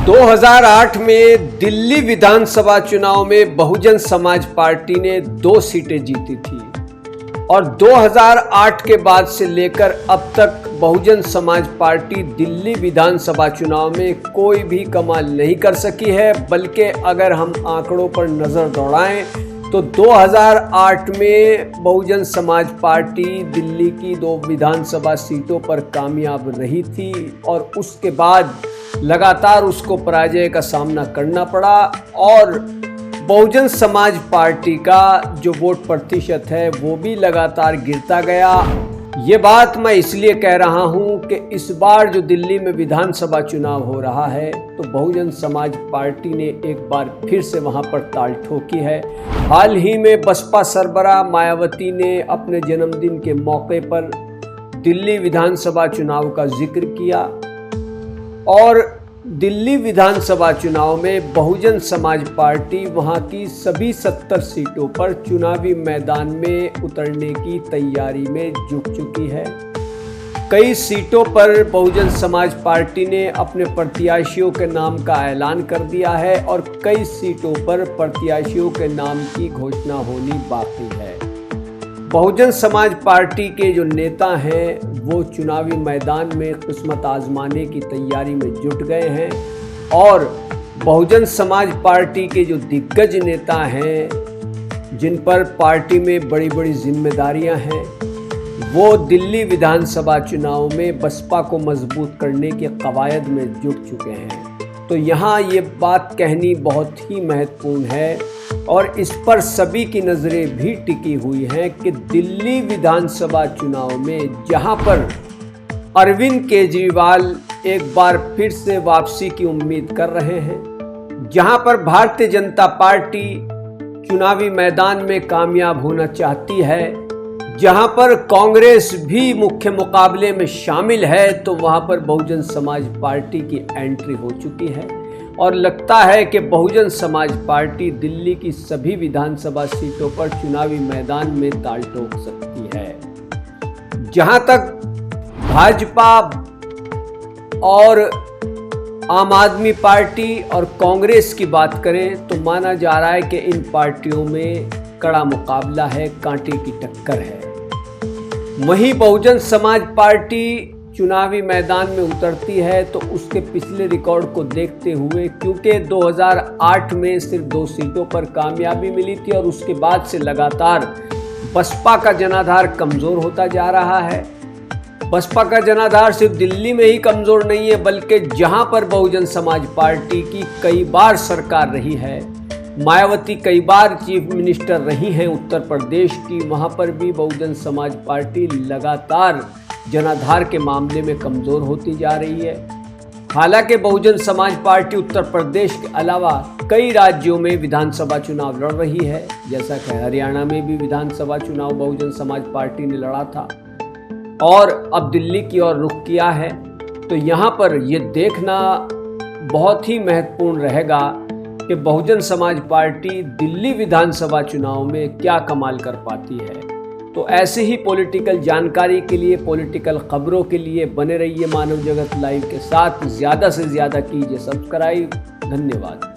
2008 में दिल्ली विधानसभा चुनाव में बहुजन समाज पार्टी ने 2 सीटें जीती थी और 2008 के बाद से लेकर अब तक बहुजन समाज पार्टी दिल्ली विधानसभा चुनाव में कोई भी कमाल नहीं कर सकी है। बल्कि अगर हम आंकड़ों पर नज़र दौड़ाएं तो 2008 में बहुजन समाज पार्टी दिल्ली की 2 विधानसभा सीटों पर कामयाब रही थी और उसके बाद लगातार उसको पराजय का सामना करना पड़ा और बहुजन समाज पार्टी का जो वोट प्रतिशत है वो भी लगातार गिरता गया। ये बात मैं इसलिए कह रहा हूँ कि इस बार जो दिल्ली में विधानसभा चुनाव हो रहा है तो बहुजन समाज पार्टी ने एक बार फिर से वहाँ पर ताल ठोकी है। हाल ही में बसपा सरबराह मायावती ने अपने जन्मदिन के मौके पर दिल्ली विधानसभा चुनाव का जिक्र किया और दिल्ली विधानसभा चुनाव में बहुजन समाज पार्टी वहां की सभी 70 सीटों पर चुनावी मैदान में उतरने की तैयारी में जुट चुकी है। कई सीटों पर बहुजन समाज पार्टी ने अपने प्रत्याशियों के नाम का ऐलान कर दिया है और कई सीटों पर प्रत्याशियों के नाम की घोषणा होनी बाकी है। बहुजन समाज पार्टी के जो नेता हैं वो चुनावी मैदान में किस्मत आजमाने की तैयारी में जुट गए हैं और बहुजन समाज पार्टी के जो दिग्गज नेता हैं जिन पर पार्टी में बड़ी बड़ी जिम्मेदारियां हैं वो दिल्ली विधानसभा चुनाव में बसपा को मजबूत करने के कवायद में जुट चुके हैं। तो यहाँ ये बात कहनी बहुत ही महत्वपूर्ण है और इस पर सभी की नज़रें भी टिकी हुई हैं कि दिल्ली विधानसभा चुनाव में जहां पर अरविंद केजरीवाल एक बार फिर से वापसी की उम्मीद कर रहे हैं, जहां पर भारतीय जनता पार्टी चुनावी मैदान में कामयाब होना चाहती है, जहां पर कांग्रेस भी मुख्य मुकाबले में शामिल है, तो वहां पर बहुजन समाज पार्टी की एंट्री हो चुकी है और लगता है कि बहुजन समाज पार्टी दिल्ली की सभी विधानसभा सीटों पर चुनावी मैदान में ताल ठोक सकती है। जहां तक भाजपा और आम आदमी पार्टी और कांग्रेस की बात करें तो माना जा रहा है कि इन पार्टियों में कड़ा मुकाबला है, कांटे की टक्कर है। वहीं बहुजन समाज पार्टी चुनावी मैदान में उतरती है तो उसके पिछले रिकॉर्ड को देखते हुए, क्योंकि 2008 में सिर्फ 2 सीटों पर कामयाबी मिली थी और उसके बाद से लगातार बसपा का जनाधार कमज़ोर होता जा रहा है। बसपा का जनाधार सिर्फ दिल्ली में ही कमज़ोर नहीं है बल्कि जहां पर बहुजन समाज पार्टी की कई बार सरकार रही है, मायावती कई बार चीफ मिनिस्टर रही हैं उत्तर प्रदेश की, वहां पर भी बहुजन समाज पार्टी लगातार जनाधार के मामले में कमज़ोर होती जा रही है। हालांकि बहुजन समाज पार्टी उत्तर प्रदेश के अलावा कई राज्यों में विधानसभा चुनाव लड़ रही है, जैसा कि हरियाणा में भी विधानसभा चुनाव बहुजन समाज पार्टी ने लड़ा था और अब दिल्ली की ओर रुख किया है। तो यहाँ पर ये देखना बहुत ही महत्वपूर्ण रहेगा कि बहुजन समाज पार्टी दिल्ली विधानसभा चुनाव में क्या कमाल कर पाती है। तो ऐसे ही पॉलिटिकल जानकारी के लिए, पॉलिटिकल खबरों के लिए बने रहिए मानव जगत लाइव के साथ। ज़्यादा से ज़्यादा कीजिए सब्सक्राइब। धन्यवाद।